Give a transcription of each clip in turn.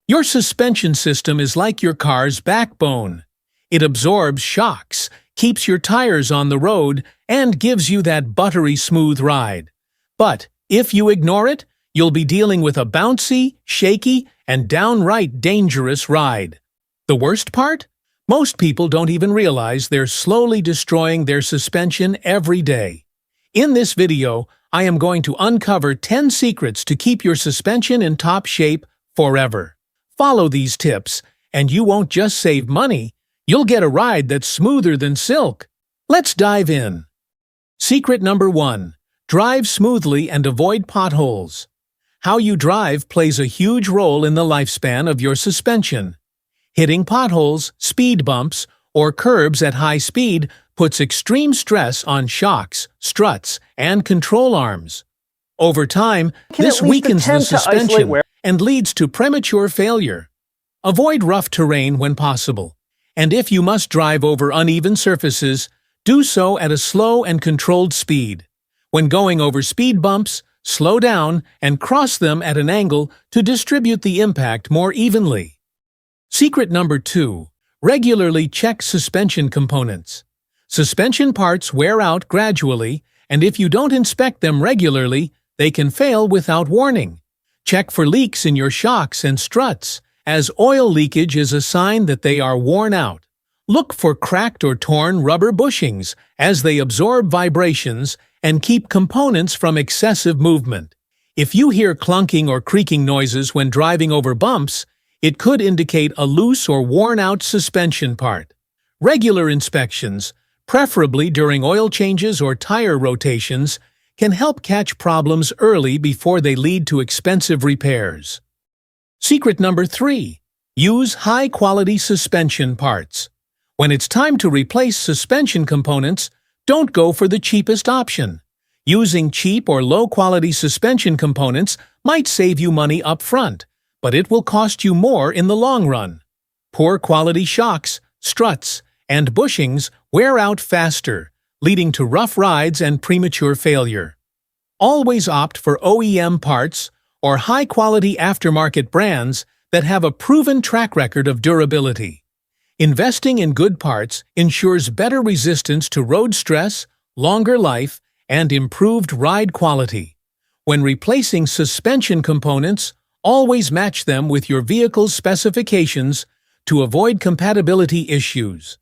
Your suspension system is like your car's backbone. It absorbs shocks, keeps your tires on the road, and gives you that buttery smooth ride. But if you ignore it, you'll be dealing with a bouncy, shaky, and downright dangerous ride. The worst part? Most people don't even realize they're slowly destroying their suspension every day. In this video, I am going to uncover 10 secrets to keep your suspension in top shape forever. Follow these tips, and you won't just save money, you'll get a ride that's smoother than silk. Let's dive in. Secret number 1. Drive smoothly and avoid potholes. How you drive plays a huge role in the lifespan of your suspension. Hitting potholes, speed bumps, or curbs at high speed puts extreme stress on shocks, struts, and control arms. Over time, this weakens the suspension and leads to premature failure. Avoid rough terrain when possible. And if you must drive over uneven surfaces, do so at a slow and controlled speed. When going over speed bumps, slow down and cross them at an angle to distribute the impact more evenly. Secret number 2. Regularly check suspension components. Suspension parts wear out gradually, and if you don't inspect them regularly, they can fail without warning. Check for leaks in your shocks and struts, as oil leakage is a sign that they are worn out. Look for cracked or torn rubber bushings, as they absorb vibrations and keep components from excessive movement. If you hear clunking or creaking noises when driving over bumps, it could indicate a loose or worn-out suspension part. Regular inspections, preferably during oil changes or tire rotations, can help catch problems early before they lead to expensive repairs. Secret number 3. Use high-quality suspension parts. When it's time to replace suspension components, don't go for the cheapest option. Using cheap or low-quality suspension components might save you money up front, but it will cost you more in the long run. Poor quality shocks, struts, and bushings wear out faster, leading to rough rides and premature failure. Always opt for OEM parts or high-quality aftermarket brands that have a proven track record of durability. Investing in good parts ensures better resistance to road stress, longer life, and improved ride quality. When replacing suspension components, always match them with your vehicle's specifications to avoid compatibility issues.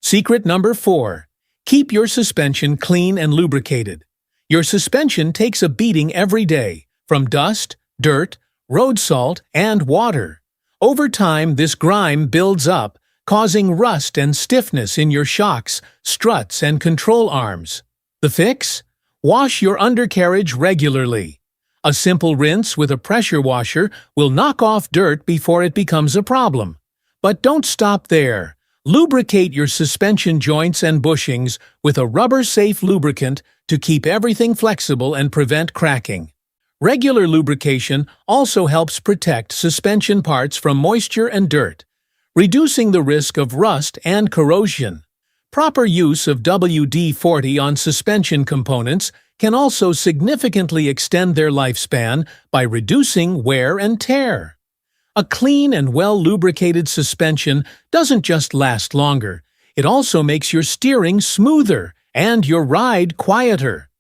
Secret number 4. Keep your suspension clean and lubricated. Your suspension takes a beating every day, from dust, dirt, road salt, and water. Over time, this grime builds up, causing rust and stiffness in your shocks, struts, and control arms. The fix? Wash your undercarriage regularly. A simple rinse with a pressure washer will knock off dirt before it becomes a problem. But don't stop there. Lubricate your suspension joints and bushings with a rubber-safe lubricant to keep everything flexible and prevent cracking. Regular lubrication also helps protect suspension parts from moisture and dirt, reducing the risk of rust and corrosion. Proper use of WD-40 on suspension components can also significantly extend their lifespan by reducing wear and tear. A clean and well-lubricated suspension doesn't just last longer, it also makes your steering smoother and your ride quieter.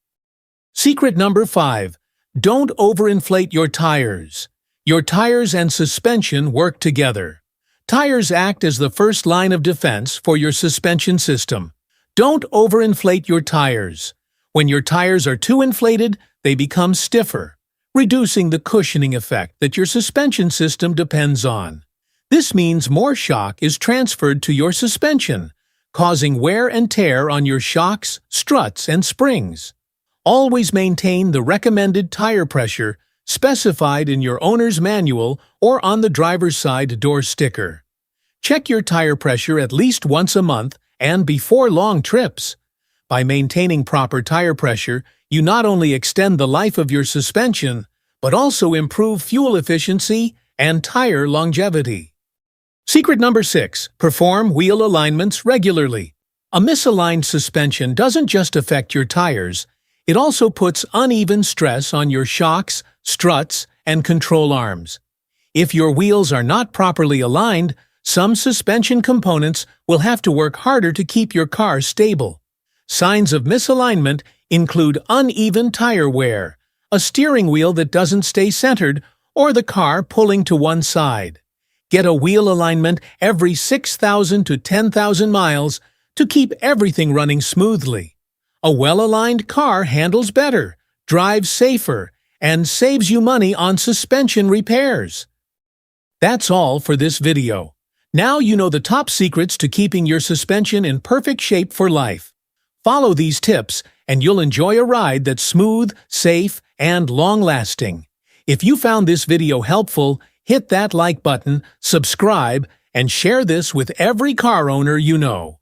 Secret number 5. Don't overinflate your tires. Your tires and suspension work together. Tires act as the first line of defense for your suspension system. Don't overinflate your tires. When your tires are too inflated, they become stiffer, reducing the cushioning effect that your suspension system depends on. This means more shock is transferred to your suspension, causing wear and tear on your shocks, struts, and springs. Always maintain the recommended tire pressure specified in your owner's manual or on the driver's side door sticker. Check your tire pressure at least once a month and before long trips. By maintaining proper tire pressure, you not only extend the life of your suspension, but also improve fuel efficiency and tire longevity. Secret number 6. Perform wheel alignments regularly. A misaligned suspension doesn't just affect your tires, it also puts uneven stress on your shocks, struts, and control arms. If your wheels are not properly aligned, some suspension components will have to work harder to keep your car stable. Signs of misalignment include uneven tire wear, a steering wheel that doesn't stay centered, or the car pulling to one side. Get a wheel alignment every 6,000 to 10,000 miles to keep everything running smoothly. A well-aligned car handles better, drives safer, and saves you money on suspension repairs. That's all for this video. Now you know the top secrets to keeping your suspension in perfect shape for life. Follow these tips and you'll enjoy a ride that's smooth, safe, and long-lasting. If you found this video helpful, hit that like button, subscribe, and share this with every car owner you know.